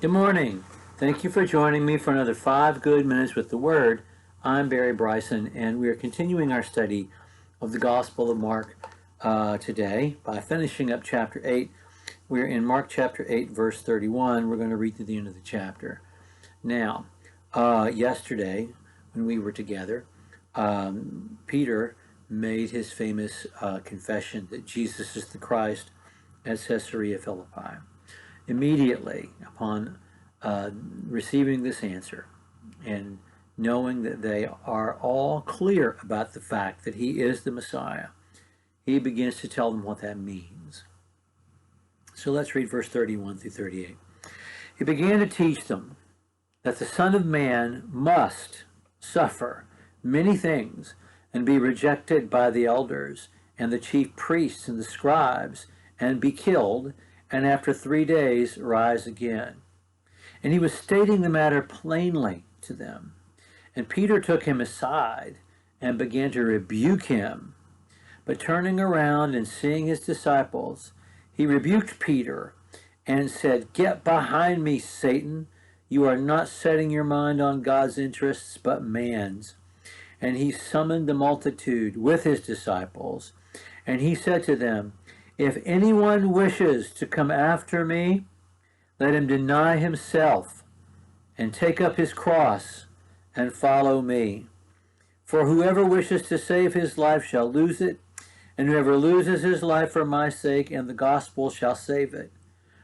Good morning. Thank you for joining me for another 5 good minutes with the Word. I'm Barry Bryson, and we are continuing our study of the Gospel of Mark today by finishing up chapter 8. We're in Mark chapter 8, verse 31. We're going to read to the end of the chapter. Now, yesterday, when we were together, Peter made his famous confession that Jesus is the Christ at Caesarea Philippi. Immediately upon receiving this answer and knowing that they are all clear about the fact that he is the Messiah, he begins to tell them what that means. So let's read verse 31 through 38. He began to teach them that the Son of Man must suffer many things and be rejected by the elders and the chief priests and the scribes and be killed, and after 3 days rise again. And he was stating the matter plainly to them. And Peter took him aside and began to rebuke him. But turning around and seeing his disciples, he rebuked Peter and said, "Get behind me, Satan. You are not setting your mind on God's interests, but man's." And he summoned the multitude with his disciples. And he said to them, "If anyone wishes to come after me, let him deny himself and take up his cross and follow me. For whoever wishes to save his life shall lose it, and whoever loses his life for my sake and the gospel shall save it.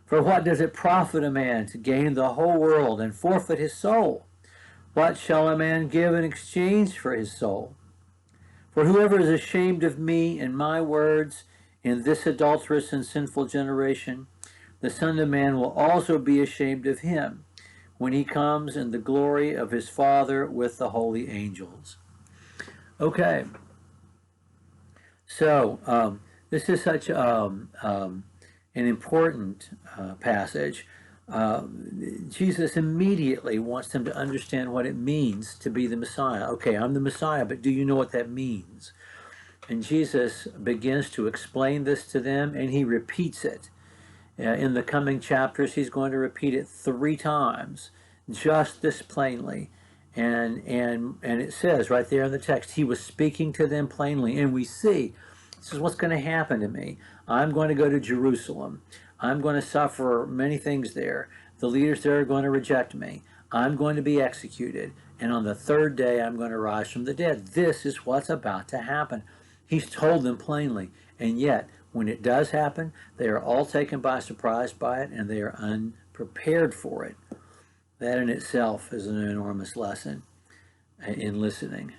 For what does it profit a man to gain the whole world and forfeit his soul? What shall a man give in exchange for his soul? For whoever is ashamed of me and my words in this adulterous and sinful generation, the Son of Man will also be ashamed of him when he comes in the glory of his Father with the holy angels." Okay, so this is such an important passage. Jesus immediately wants them to understand what it means to be the Messiah. Okay, I'm the Messiah, but do you know what that means? And Jesus begins to explain this to them, and he repeats it. In the coming chapters, he's going to repeat it 3 times, just this plainly. And it says right there in the text, he was speaking to them plainly. And we see, this is what's going to happen to me. I'm going to go to Jerusalem. I'm going to suffer many things there. The leaders there are going to reject me. I'm going to be executed. And on the 3rd day, I'm going to rise from the dead. This is what's about to happen. He's told them plainly, and yet, when it does happen, they are all taken by surprise by it, and they are unprepared for it. That in itself is an enormous lesson in listening.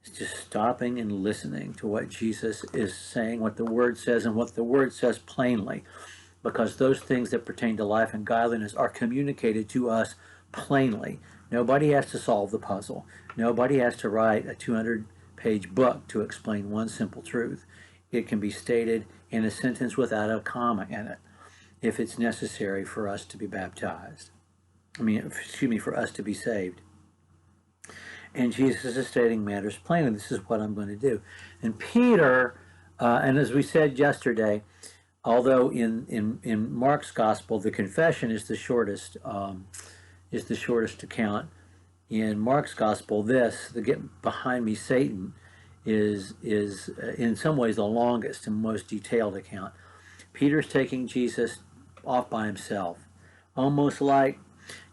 It's just stopping and listening to what Jesus is saying, what the Word says, and what the Word says plainly, because those things that pertain to life and godliness are communicated to us plainly. Nobody has to solve the puzzle. Nobody has to write a 200-page book to explain one simple truth. It can be stated in a sentence without a comma in it if it's necessary for us to be baptized. For us to be saved. And Jesus is stating matters plainly. This is what I'm going to do. And Peter, and as we said yesterday, although in Mark's gospel the confession is the shortest account, in Mark's gospel, the "Get behind me, Satan," is in some ways the longest and most detailed account. Peter's taking Jesus off by himself, almost like,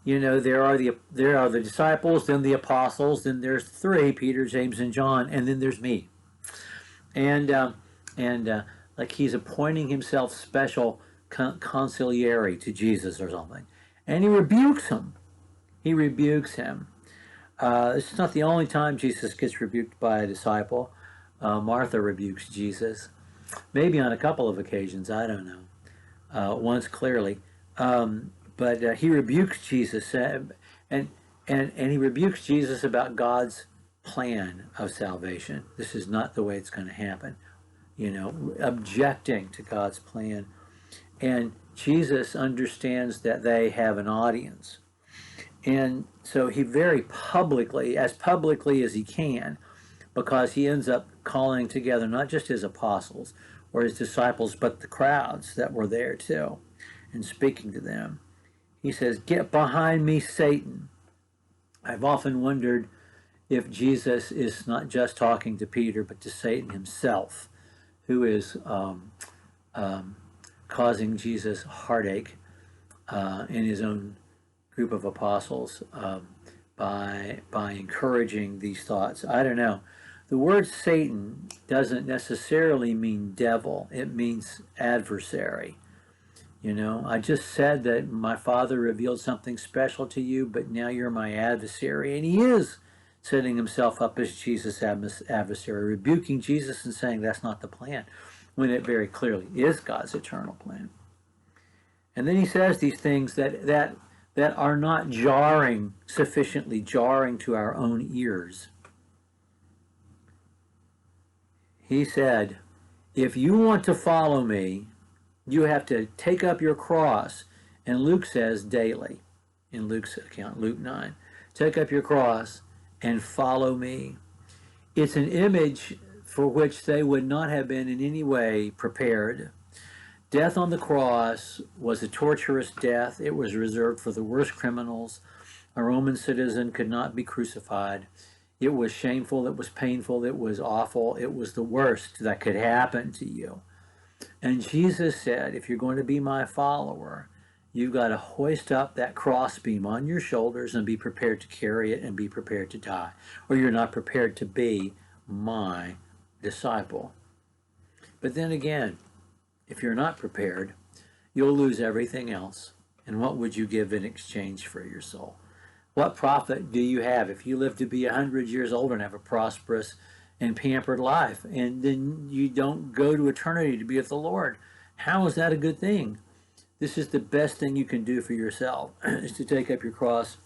there are the disciples, then the apostles, then there's 3, Peter, James, and John, and then there's me, and like he's appointing himself special consigliere to Jesus or something, and he rebukes him. This is not the only time Jesus gets rebuked by a disciple. Martha rebukes Jesus, maybe on a couple of occasions, I don't know. Once clearly, but he rebukes Jesus, and he rebukes Jesus about God's plan of salvation. This is not the way it's going to happen. Objecting to God's plan, and Jesus understands that they have an audience. And so he very publicly as he can, because he ends up calling together not just his apostles or his disciples, but the crowds that were there too, and speaking to them. He says, "Get behind me, Satan." I've often wondered if Jesus is not just talking to Peter, but to Satan himself, who is causing Jesus heartache in his own group of apostles by encouraging these thoughts. I don't know. The word Satan doesn't necessarily mean devil. It means adversary. You know, I just said that my Father revealed something special to you, but now you're my adversary. And he is setting himself up as Jesus' adversary, rebuking Jesus and saying that's not the plan, when it very clearly is God's eternal plan. And then he says these things that are not jarring, sufficiently jarring to our own ears. He said, if you want to follow me, you have to take up your cross. And Luke says daily, in Luke's account, Luke 9, take up your cross and follow me. It's an image for which they would not have been in any way prepared. Death on the cross was a torturous death. It was reserved for the worst criminals. A Roman citizen could not be crucified. It was shameful, it was painful, it was awful, it was the worst that could happen to you. And Jesus said, if you're going to be my follower, you've got to hoist up that crossbeam on your shoulders and be prepared to carry it and be prepared to die. Or you're not prepared to be my disciple. But then again, if you're not prepared, you'll lose everything else. And what would you give in exchange for your soul? What profit do you have if you live to be 100 years old and have a prosperous and pampered life, and then you don't go to eternity to be with the Lord? How is that a good thing? This is the best thing you can do for yourself, is to take up your cross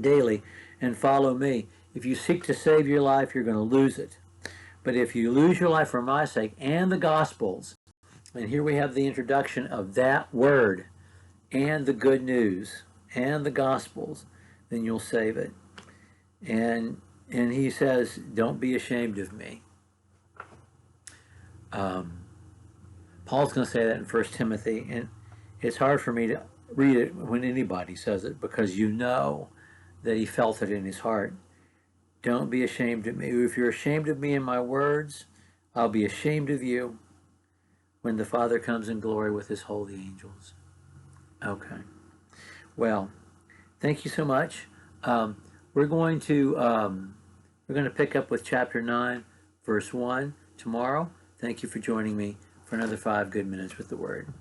daily and follow me. If you seek to save your life, you're going to lose it. But if you lose your life for my sake and the Gospels, and here we have the introduction of that word, and the good news, and the Gospels, then you'll save it. And he says, don't be ashamed of me. Paul's going to say that in 1 Timothy, and it's hard for me to read it when anybody says it, because you know that he felt it in his heart. Don't be ashamed of me. If you're ashamed of me and my words, I'll be ashamed of you when the Father comes in glory with his holy angels. Okay. Well, thank you so much. We're going to pick up with chapter 9, verse 1 tomorrow. Thank you for joining me for another 5 good minutes with the Word.